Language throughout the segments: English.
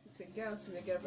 It's a girl, so a girl.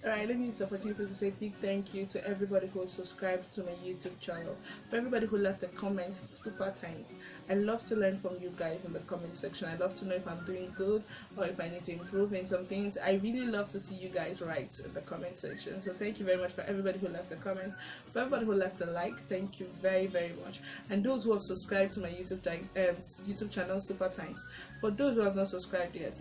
Alright, let me use the opportunity to say big thank you to everybody who subscribed to my YouTube channel. For everybody who left a comment, it's super thanks. I love to learn from you guys in the comment section. I love to know if I'm doing good or if I need to improve in some things. I really love to see you guys write in the comment section. So thank you very much for everybody who left a comment. For everybody who left a like, thank you very, very much. And those who have subscribed to my YouTube channel, super thanks. For those who have not subscribed yet,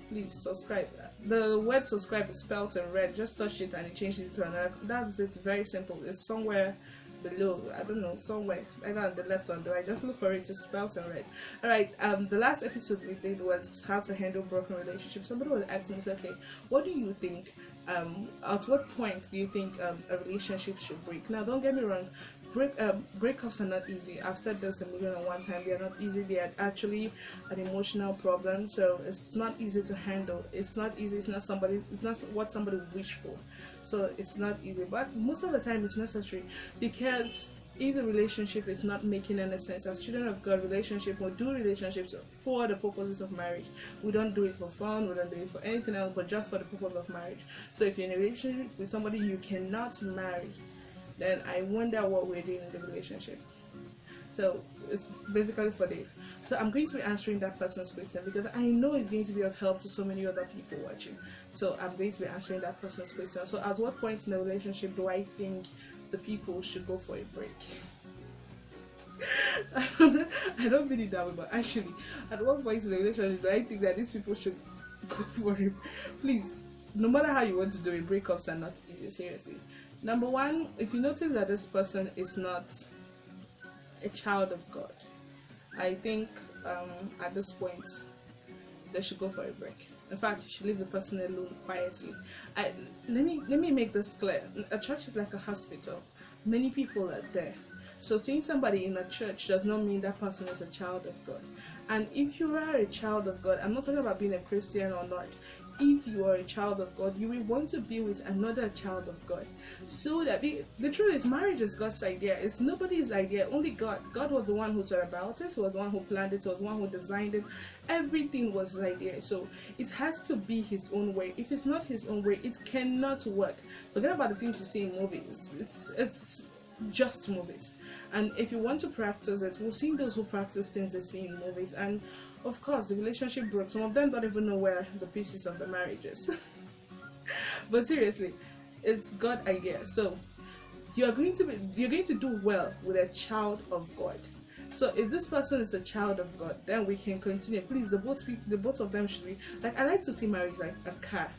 please subscribe. The word subscribe is spelled in red. Just touch it and it changes it to another. That's it. Very simple. It's somewhere below. I don't know, somewhere either on the left or on the right. Just look for it. It's spelled in red. Alright, the last episode we did was how to handle broken relationships. Somebody was asking me, okay, what do you think, at what point do you think a relationship should break? Now don't get me wrong, breakups are not easy. I've said this a million and one time. They are not easy. They are actually an emotional problem, so it's not easy to handle. It's not easy. It's not what somebody would wish for, so it's not easy, but most of the time it's necessary, because if the relationship is not making any sense, as children of God, we do relationships for the purposes of marriage. We don't do it for fun, we don't do it for anything else, but just for the purpose of marriage. So if you're in a relationship with somebody you cannot marry, then I wonder what we're doing in the relationship. So it's basically for Dave. So I'm going to be answering that person's question because I know it's going to be of help to so many other people watching. So I'm going to be answering that person's question. So at what point in the relationship do I think the people should go for a break? I don't mean it that way, but actually, at what point in the relationship do I think that these people should go for it? Please, no matter how you want to do it, breakups are not easy, seriously. Number one, if you notice that this person is not a child of God, I think at this point they should go for a break. In fact, you should leave the person alone quietly. Let me make this clear. A church is like a hospital. Many people are there. So seeing somebody in a church does not mean that person is a child of God. And if you are a child of God, I'm not talking about being a Christian or not. If you are a child of God, you will want to be with another child of God. So that the truth is, marriage is God's idea. It's nobody's idea, only God. God was the one who thought about it, He was the one who planned it, He was the one who designed it. Everything was His idea. So it has to be His own way. If it's not His own way, it cannot work. Forget about the things you see in movies. It's just movies. And if you want to practice it, we'll see those who practice things they see in movies, and of course the relationship broke. Some of them don't even know where the pieces of the marriage is. But seriously, it's God's idea. So you're going to do well with a child of God. So if this person is a child of God, then we can continue. Please, the both of them should be like, I like to see marriage like a car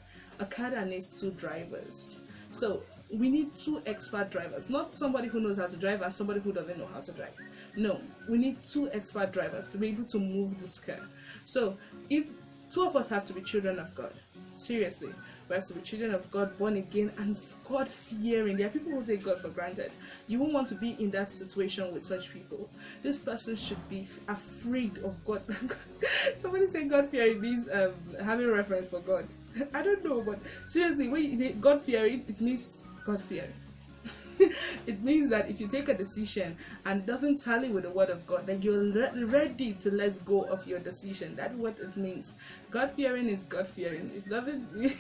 that needs two drivers. So we need two expert drivers, not somebody who knows how to drive and somebody who doesn't know how to drive. No, we need two expert drivers to be able to move this car. So if two of us have to be children of God, seriously, we have to be children of God, born again and God fearing. There are people who take God for granted. You won't want to be in that situation with such people. This person should be afraid of God. Somebody say God fearing means having reference for God. I don't know, but seriously, when you say God fearing, it means God fearing. It means that if you take a decision and it doesn't tally with the word of God, then you're ready to let go of your decision. That's what it means. God fearing is God fearing. It doesn't.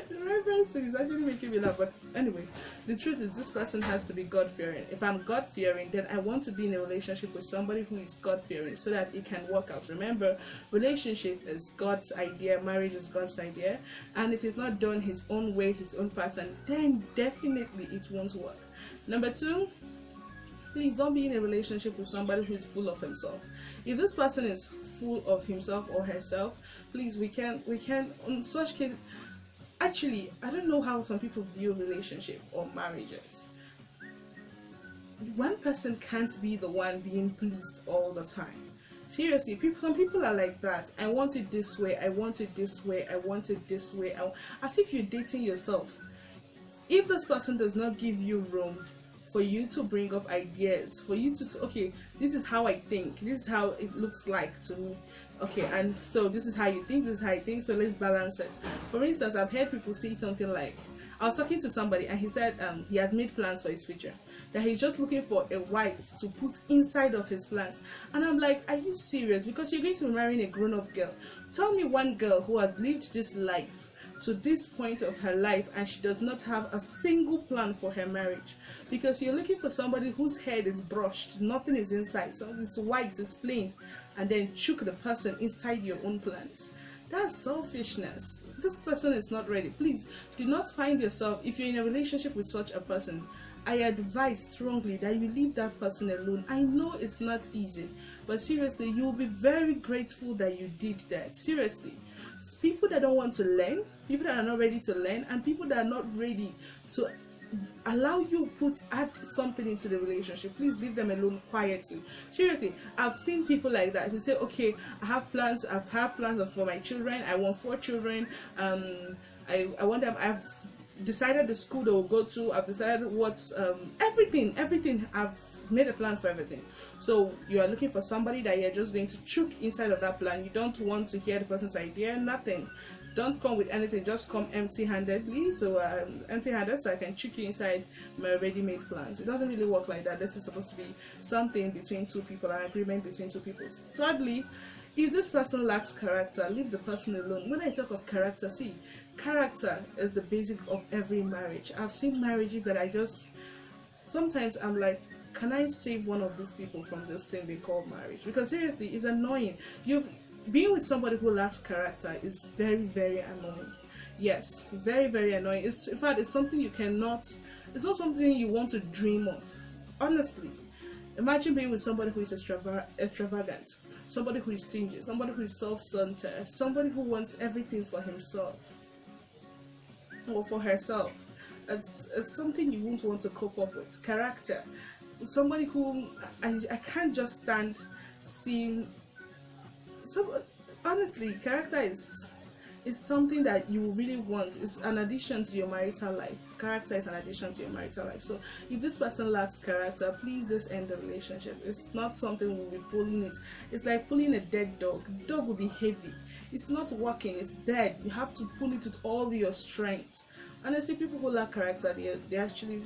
The reference is actually making me laugh, but anyway, the truth is this person has to be God fearing. If I'm God fearing, then I want to be in a relationship with somebody who is God fearing so that it can work out. Remember, relationship is God's idea, marriage is God's idea, and if it's not done His own way, His own pattern, then definitely it won't work. Number two, please don't be in a relationship with somebody who is full of himself. If this person is full of himself or herself, please, we can in such case. Actually, I don't know how some people view relationship or marriages. One person can't be the one being pleased all the time. Seriously, some people are like that. I want it this way, I want it this way, I want it this way. As if you're dating yourself. If this person does not give you room for you to bring up ideas, for you to say, okay, this is how I think, this is how it looks like to me, okay, and so this is how you think, this is how I think, so let's balance it. For instance, I've heard people say something like, I was talking to somebody and he said he had made plans for his future, that he's just looking for a wife to put inside of his plans. And I'm like, are you serious? Because you're going to be marrying a grown-up girl. Tell me one girl who has lived this life to this point of her life and she does not have a single plan for her marriage. Because you're looking for somebody whose head is brushed, nothing is inside, so it's white, it's plain, and then choke the person inside your own plans. That's selfishness. This person is not ready. Please do not find yourself, if you're in a relationship with such a person, I advise strongly that you leave that person alone. I know it's not easy, but seriously, you will be very grateful that you did that. Seriously, people that don't want to learn, people that are not ready to learn, and people that are not ready to allow you add something into the relationship, please leave them alone quietly. Seriously, I've seen people like that who say, okay, I have plans for my children, I want 4 children, I want them, I've decided the school they will go to, I've decided what everything, I've made a plan for everything. So you are looking for somebody that you're just going to choke inside of that plan. You don't want to hear the person's idea, nothing. Don't come with anything, just come empty-handedly. So empty-handed, so I can choke you inside my ready-made plans. It doesn't really work like that. This is supposed to be something between two people, an agreement between two people. Thirdly, if this person lacks character, leave the person alone. When I talk of character, see, character is the basic of every marriage. I've seen marriages that sometimes I'm like, can I save one of these people from this thing they call marriage? Because seriously, it's annoying. Being with somebody who lacks character is very, very annoying. Yes, very, very annoying. In fact, it's something it's not something you want to dream of. Honestly, imagine being with somebody who is extravagant, somebody who is stingy, somebody who is self-centered, somebody who wants everything for himself or for herself. It's something you won't want to cope up with. Character. Somebody who I can't just stand seeing. So honestly, character is something that you really want. It's an addition to your marital life. Character is an addition to your marital life. So if this person lacks character, please just end the relationship. It's not something we'll be pulling it. It's like pulling a dead dog. The dog will be heavy. It's not working. It's dead. You have to pull it with all your strength. Honestly, people who lack character, they're actually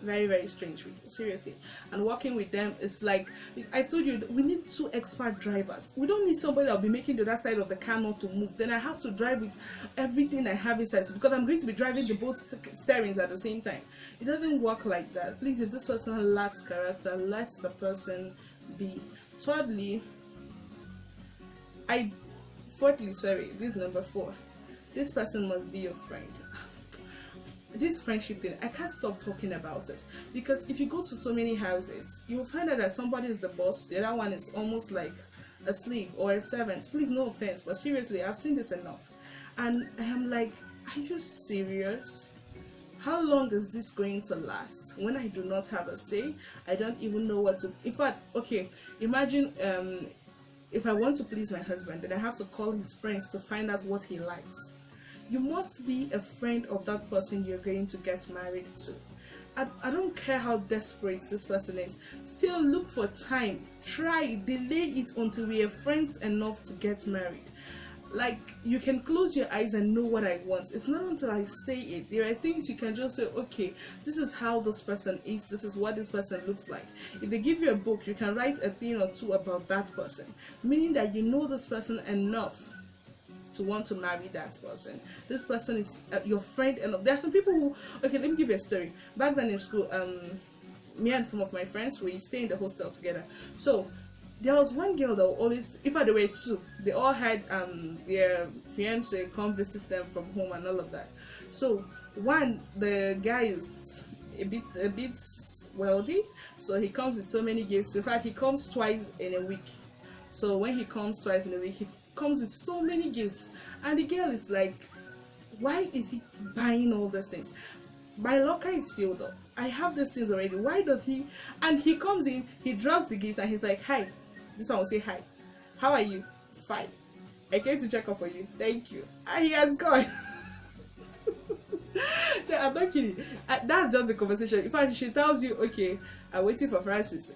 very, very strange people, seriously. And working with them is like, I've told you, we need 2 expert drivers. We don't need somebody that'll be making the other side of the car not to move. Then I have to drive with everything I have inside, because I'm going to be driving the both steerings at the same time. It doesn't work like that. Please, if this person lacks character, let the person be. Fourthly, this is number 4. This person must be your friend. This friendship thing, I can't stop talking about it, because if you go to so many houses, you will find out that somebody is the boss, the other one is almost like a slave or a servant. Please, no offense, but seriously, I've seen this enough, and I am like, are you serious? How long is this going to last? When I do not have a say, I don't even know what to. In fact, okay, imagine if I want to please my husband, then I have to call his friends to find out what he likes. You must be a friend of that person you're going to get married to. I don't care how desperate this person is. Still look for time. Try, delay it until we are friends enough to get married. Like, you can close your eyes and know what I want. It's not until I say it. There are things you can just say, okay, this is how this person is, this is what this person looks like. If they give you a book, you can write a thing or two about that person, meaning that you know this person enough to want to marry that person. This person is your friend enough. There are some people who, okay, let me give you a story. Back then in school, me and some of my friends, we stay in the hostel together. So there was one girl that always, in fact there were 2, they all had their fiance come visit them from home and all of that. So one, the guy is a bit wealthy, so he comes with so many gifts. In fact, he comes twice in a week. So when he comes twice in a week, he comes with so many gifts, and the girl is like, why is he buying all these things? My locker is filled up, I have these things already, why does he? And he comes in, he drops the gifts, and he's like, hi. This one will say, hi, how are you? Fine, I came to check up on you, thank you. And he has gone. I'm not kidding. That's just the conversation. In fact, she tells you, okay, I'm waiting for Francis.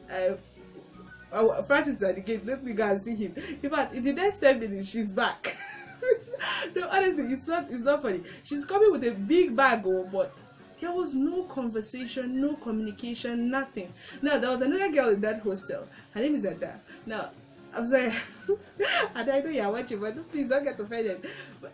Francis is at the gate, let me go and see him. In fact, in the next 10 minutes, she's back. No, honestly, it's not funny. She's coming with a big bag, oh, but there was no conversation, no communication, nothing. Now there was another girl in that hostel. Her name is Ada. Now I'm sorry, and I know you're watching, but please don't get offended. But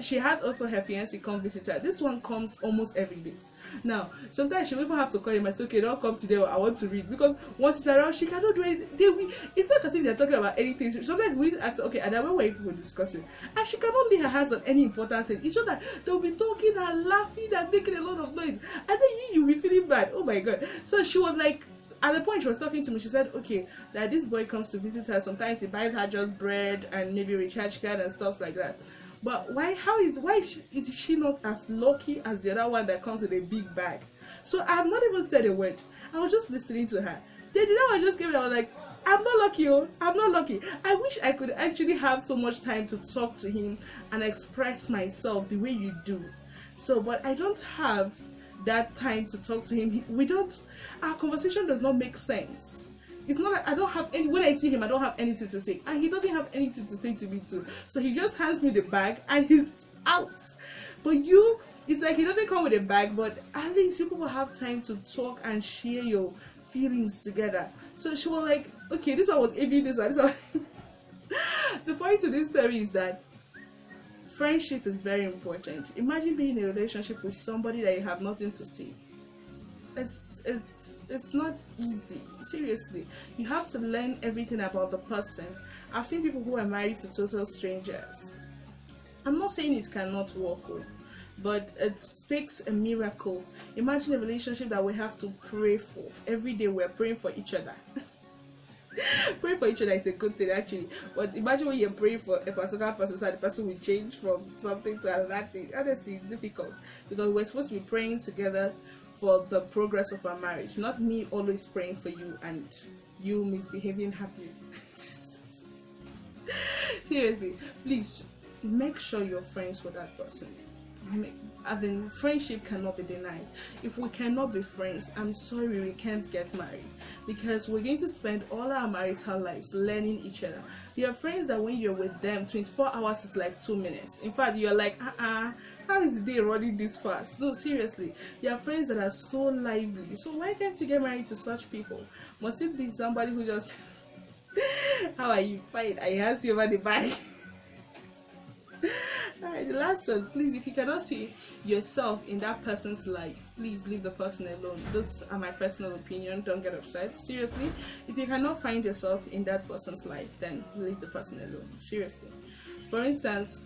she had also her fiancé come visit her. This one comes almost every day. Now, sometimes she will even have to call him and say, okay, don't come today, I want to read. Because once she's around, she cannot do anything. It's not as if they're talking about anything. Sometimes we ask, okay, and then when we're discussing, and she cannot lay her hands on any important thing. It's just that they'll be talking and laughing and making a lot of noise. And then you'll be feeling bad. Oh my God. So she was like, at the point she was talking to me, she said, okay, that this boy comes to visit her. Sometimes he buys her just bread and maybe recharge card and stuff like that. But why is she not as lucky as the other one that comes with a big bag? So I have not even said a word. I was just listening to her. Then the other one just came in, I was like, I'm not lucky, oh, I'm not lucky. I wish I could actually have so much time to talk to him and express myself the way you do. So, but I don't have that time to talk to him. Our conversation does not make sense. It's not like I don't have any, when I see him, I don't have anything to say. And he doesn't have anything to say to me too. So he just hands me the bag and he's out. But it's like he doesn't come with a bag, but at least you people have time to talk and share your feelings together. So she was like, okay, this one was AV, this one. The point to this story is that friendship is very important. Imagine being in a relationship with somebody that you have nothing to say. It's not easy. Seriously, you have to learn everything about the person. I've seen people who are married to total strangers. I'm not saying it cannot work, but it takes a miracle. Imagine a relationship that we have to pray for every day. We're praying for each other. Praying for each other is a good thing actually, but imagine when you're praying for a particular person so the person will change from something to another thing. Honestly, it's difficult because we're supposed to be praying together for the progress of our marriage, not me always praying for you and you misbehaving happily. Seriously, please make sure you're friends with that person. Friendship cannot be denied. If we cannot be friends, I'm sorry, we can't get married, because we're going to spend all our marital lives learning each other. There are friends that when you're with them, 24 hours is like 2 minutes. In fact, you're like, how is the day running this fast? No, seriously, there are friends that are so lively. So why can't you get married to such people? Must it be somebody who just how are you? Fine, I ask you over the bag. Alright, the last one, please, if you cannot see yourself in that person's life, please leave the person alone. Those are my personal opinion, don't get upset. Seriously, if you cannot find yourself in that person's life, then leave the person alone. Seriously. For instance,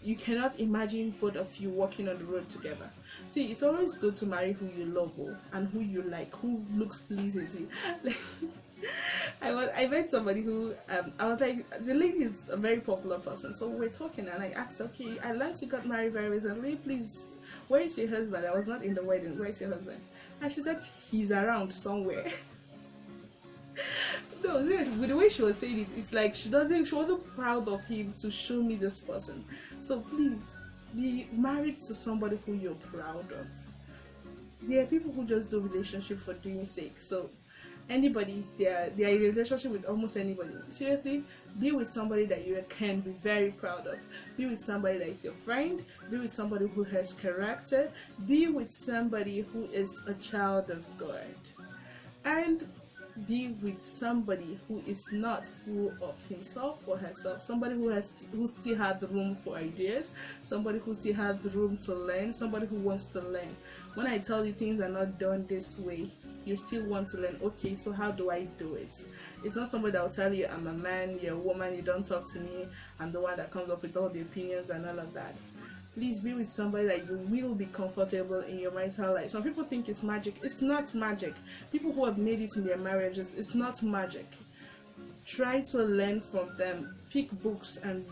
you cannot imagine both of you walking on the road together. See, it's always good to marry who you love and who you like, who looks pleasing to you. I met somebody who I was like, the lady is a very popular person, so we're talking and I asked, okay, I learned you got married very recently, please, where is your husband? I was not in the wedding, where is your husband? And she said he's around somewhere. No, with the way she was saying it, it's like she wasn't proud of him to show me this person. So please be married to somebody who you're proud of. There are people who just do relationship for doing sake. So anybody, they are in a relationship with almost anybody. Seriously, be with somebody that you can be very proud of. Be with somebody that is your friend. Be with somebody who has character. Be with somebody who is a child of God. And be with somebody who is not full of himself or herself. Somebody who still has room for ideas. Somebody who still has room to learn. Somebody who wants to learn. When I tell you things are not done this way, you still want to learn. Okay, so how do I do it? It's not somebody that will tell you, I'm a man, you're a woman, you don't talk to me, I'm the one that comes up with all the opinions and all of that. Please be with somebody that you will be comfortable in your marital life. Some people think it's magic. It's not magic. People who have made it in their marriages, it's not magic. Try to learn from them. Pick books and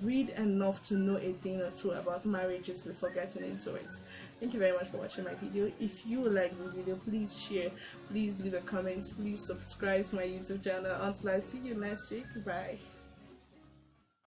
read enough to know a thing or two about marriages before getting into it. Thank you very much for watching my video. If you like the video, please share, please leave a comment, please subscribe to my YouTube channel. Until I see you next week, bye.